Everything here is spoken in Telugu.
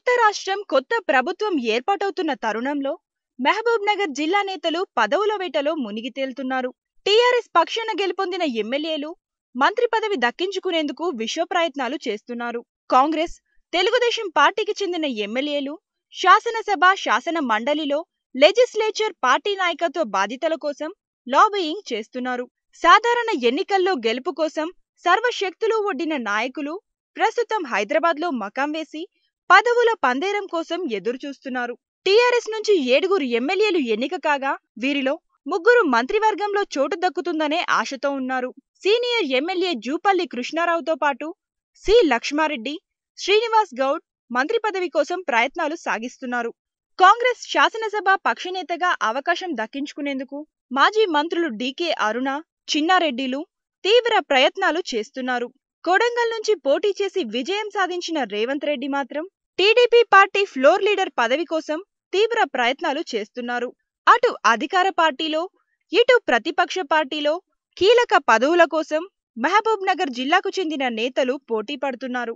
కొత్త రాష్ట్రం, కొత్త ప్రభుత్వం ఏర్పాటవుతున్న తరుణంలో మహబూబ్ నగర్ జిల్లా నేతలు పదవుల వేటలో మునిగి తేలుతున్నారు. టీఆర్ఎస్ పక్షాన గెలుపొందిన ఎమ్మెల్యేలు మంత్రి పదవి దక్కించుకునేందుకు విశ్వ ప్రయత్నాలు చేస్తున్నారు. కాంగ్రెస్, తెలుగుదేశం పార్టీకి చెందిన ఎమ్మెల్యేలు శాసనసభ, శాసన మండలిలో లెజిస్లేచర్, పార్టీ నాయకత్వ బాధ్యతల కోసం లాబియింగ్ చేస్తున్నారు. సాధారణ ఎన్నికల్లో గెలుపు కోసం సర్వశక్తులు ఒడ్డిన నాయకులు ప్రస్తుతం హైదరాబాద్ లో మకాం వేసి పదవుల పందేరం కోసం ఎదురు చూస్తున్నారు. టీఆర్ఎస్ నుంచి 7 ఎమ్మెల్యేలు ఎన్నిక కాగా వీరిలో 3 మంత్రివర్గంలో చోటు దక్కుతుందనే ఆశతో ఉన్నారు. సీనియర్ ఎమ్మెల్యే జూపల్లి కృష్ణారావుతో పాటు సి లక్ష్మారెడ్డి, శ్రీనివాస్ గౌడ్ మంత్రి పదవి కోసం ప్రయత్నాలు సాగిస్తున్నారు. కాంగ్రెస్ శాసనసభ పక్షనేతగా అవకాశం దక్కించుకునేందుకు మాజీ మంత్రులు డీకే అరుణ, చిన్నారెడ్డిలు తీవ్ర ప్రయత్నాలు చేస్తున్నారు. కొడంగల్ నుంచి పోటీ చేసి విజయం సాధించిన రేవంత్ రెడ్డి మాత్రం టీడీపీ పార్టీ ఫ్లోర్ లీడర్ పదవి కోసం తీవ్ర ప్రయత్నాలు చేస్తున్నారు. అటు అధికార పార్టీలో, ఇటు ప్రతిపక్ష పార్టీలో కీలక పదవుల కోసం మహబూబ్ నగర్ జిల్లాకు చెందిన నేతలు పోటీ పడుతున్నారు.